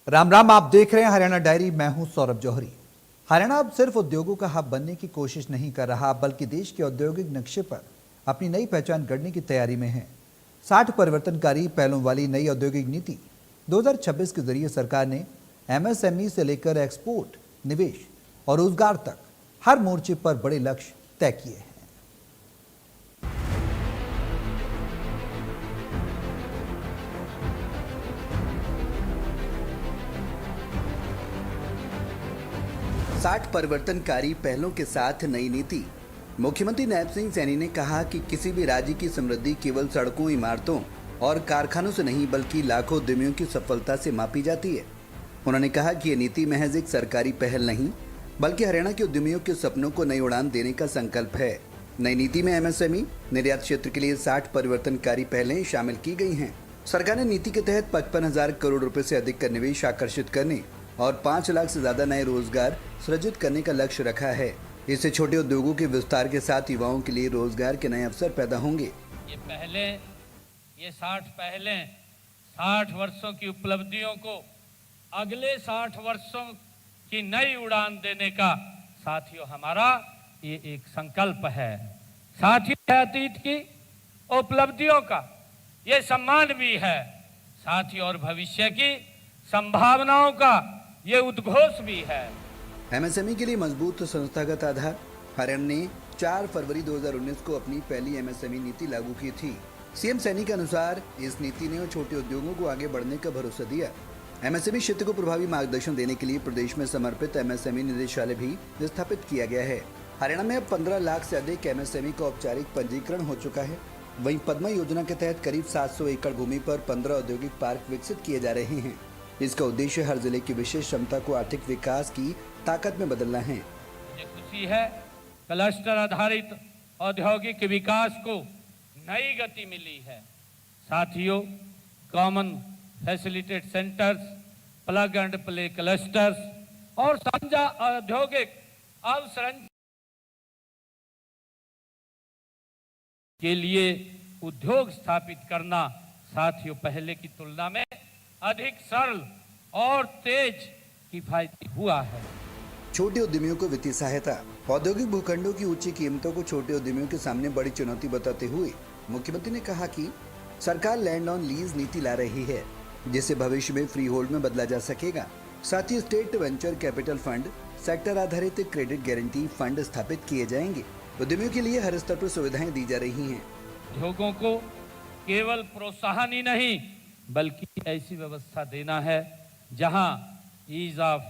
राम राम, आप देख रहे हैं हरियाणा डायरी। मैं हूं सौरभ जौहरी। हरियाणा अब सिर्फ उद्योगों का हब बनने की कोशिश नहीं कर रहा, बल्कि देश के औद्योगिक नक्शे पर अपनी नई पहचान गढ़ने की तैयारी में है। 60 परिवर्तनकारी पहलों वाली नई औद्योगिक नीति 2026 के जरिए सरकार ने एमएसएमई से लेकर एक्सपोर्ट, निवेश और रोजगार तक हर मोर्चे पर बड़े लक्ष्य तय किए हैं। 60 परिवर्तनकारी पहलों के साथ नई नीति। मुख्यमंत्री नैब सिंह सैनी ने कहा कि किसी भी राज्य की समृद्धि केवल सड़कों, इमारतों और कारखानों से नहीं, बल्कि लाखों उद्यमियों की सफलता से मापी जाती है। उन्होंने कहा कि ये नीति महज एक सरकारी पहल नहीं, बल्कि हरियाणा के उद्यमियों के सपनों को नई उड़ान देने का संकल्प है। नई नीति में एमएसएमई निर्यात क्षेत्र के लिए 60 परिवर्तनकारी पहलें शामिल की गई हैं। सरकार ने नीति के तहत 55,000 करोड़ रुपए से अधिक का निवेश आकर्षित करने और 5 लाख से ज्यादा नए रोजगार सृजित करने का लक्ष्य रखा है। इससे छोटे उद्योगों के विस्तार के साथ युवाओं के लिए रोजगार के नए अवसर पैदा होंगे। ये 60 पहलें 60 वर्षों की उपलब्धियों को अगले 60 वर्षों की नई उड़ान देने का साथियों हमारा ये एक संकल्प है। साथियों अतीत की उपलब्धियों का ये सम्मान भी है, साथियों और भविष्य की संभावनाओं का ये उद्घोष भी है। एमएसएमई के लिए मजबूत संस्थागत आधार। हरियाणा ने 4 फरवरी 2019 को अपनी पहली एमएसएमई नीति लागू की थी। सीएम सैनी के अनुसार इस नीति ने छोटे उद्योगों को आगे बढ़ने का भरोसा दिया। एमएसएमई क्षेत्र को प्रभावी मार्गदर्शन देने के लिए प्रदेश में समर्पित एमएसएमई निदेशालय भी स्थापित किया गया है। हरियाणा में अब 15 लाख से अधिक एमएसएमई का औपचारिक पंजीकरण हो चुका है। वहीं पद्मा योजना के तहत करीब 700 एकड़ भूमि पर 15 औद्योगिक पार्क विकसित किए जा रहे हैं। इसका उद्देश्य हर जिले की विशेष क्षमता को आर्थिक विकास की ताकत में बदलना है। मुझे खुशी है, क्लस्टर आधारित औद्योगिक विकास को नई गति मिली है। साथियों, common facilitate centres, plug and play clusters और साझा औद्योगिक अवसंरचना के लिए उद्योग स्थापित करना साथियों पहले की तुलना में अधिक सरल और तेज किफायती हुआ है। छोटे उद्यमियों को वित्तीय सहायता। औद्योगिक भूखंडों की ऊंची कीमतों को छोटे उद्यमियों के सामने बड़ी चुनौती बताते हुए मुख्यमंत्री ने कहा कि सरकार लैंड ऑन लीज नीति ला रही है, जिसे भविष्य में फ्री होल्ड में बदला जा सकेगा। साथ ही state venture capital fund, sector आधारित क्रेडिट गारंटी फंड स्थापित किए जाएंगे। उद्यमियों के लिए हर स्तर पर सुविधाएं दी जा रही हैं। उद्योगों को केवल प्रोत्साहन ही नहीं, बल्कि ऐसी व्यवस्था देना है जहां ईज ऑफ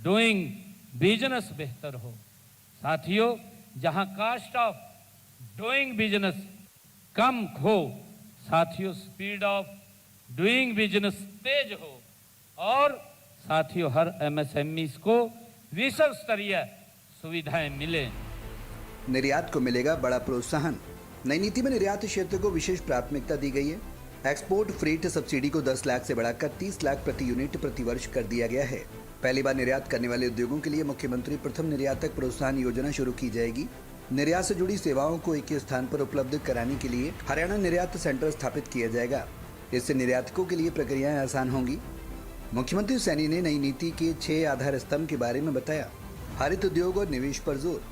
डूइंग बिजनेस बेहतर हो। साथियों, जहां कास्ट ऑफ डूइंग बिजनेस कम हो, साथियों स्पीड ऑफ डूइंग बिजनेस तेज हो, और साथियों हर एमएसएमई को विश्व स्तरीय सुविधाएं मिले। निर्यात को मिलेगा बड़ा प्रोत्साहन। नई नीति में निर्यात क्षेत्र को विशेष प्राथमिकता दी गई है। एक्सपोर्ट फ्रेट सब्सिडी को 10 लाख से बढ़ाकर 30 लाख प्रति यूनिट प्रति वर्ष कर दिया गया है। पहली बार निर्यात करने वाले उद्योगों के लिए मुख्यमंत्री प्रथम निर्यातक प्रोत्साहन योजना शुरू की जाएगी। निर्यात से जुड़ी सेवाओं को एक ही स्थान पर उपलब्ध कराने के लिए हरियाणा निर्यात सेंटर स्थापित किया जाएगा। इससे निर्यातकों के लिए प्रक्रियाएं आसान होंगी। मुख्यमंत्री सैनी ने नई नीति के 6 आधार स्तंभ के बारे में बताया। हरित उद्योग और निवेश पर जोर।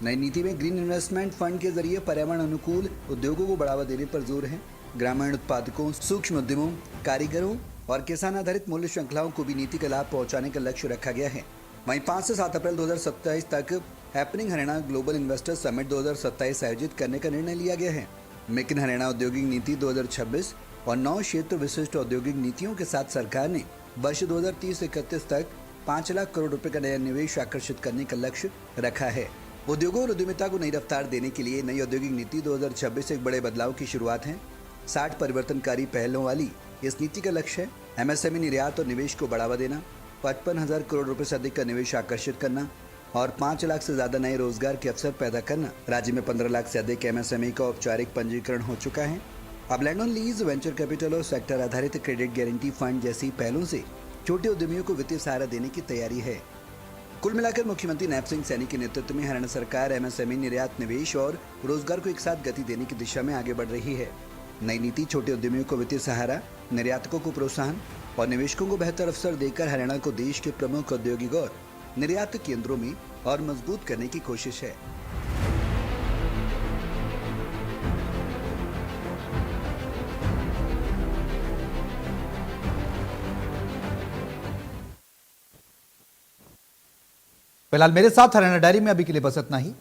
नई नीति में ग्रीन इन्वेस्टमेंट फंड के जरिए पर्यावरण अनुकूल उद्योगों को बढ़ावा देने पर जोर है। ग्रामीण उत्पादकों, सूक्ष्म उद्यमों, कारीगरों और किसान आधारित मूल्य श्रृंखलाओं को भी नीति का लाभ पहुंचाने का लक्ष्य रखा गया है। वहीं 5 से 7 अप्रैल 2027 तक happening Haryana global investor summit 2027 आयोजित करने का निर्णय लिया गया है। मेक इन हरियाणा औद्योगिक नीति 2026 और 9 क्षेत्र विशिष्ट औद्योगिक नीतियों के साथ सरकार ने वर्ष 2030-31 तक 5 लाख करोड़ रुपए का नया निवेश आकर्षित करने का लक्ष्य रखा है। उद्योगों और उद्यमिता को नई रफ्तार देने के लिए नई औद्योगिक नीति 2026 एक बड़े बदलाव की शुरुआत है। 60 परिवर्तनकारी पहलों वाली इस नीति का लक्ष्य है एमएसएमई निर्यात और निवेश को बढ़ावा देना, 55,000 करोड़ रुपए से अधिक का निवेश आकर्षित करना और 5 लाख से ज्यादा नए रोजगार के अवसर पैदा करना। राज्य में 15 लाख से अधिक एमएसएमई का औपचारिक पंजीकरण हो चुका है। अब land on lease, venture capital और सेक्टर आधारित क्रेडिट गारंटी फंड जैसी पहलों से छोटे उद्यमियों को वित्तीय सहारा देने की तैयारी है। कुल मिलाकर मुख्यमंत्री नैब सिंह सैनी के नेतृत्व में हरियाणा सरकार एमएसएमई, निर्यात, निवेश और रोजगार को एक साथ गति देने की दिशा में आगे बढ़ रही है। नई नीति छोटे उद्यमियों को वित्तीय सहारा, निर्यातकों को प्रोत्साहन और निवेशकों को बेहतर अवसर देकर हरियाणा को देश के प्रमुख औद्योगिक और निर्यात केंद्रों में और मजबूत करने की कोशिश है। फिलहाल मेरे साथ हरियाणा डायरी में अभी के लिए बस इतना ही।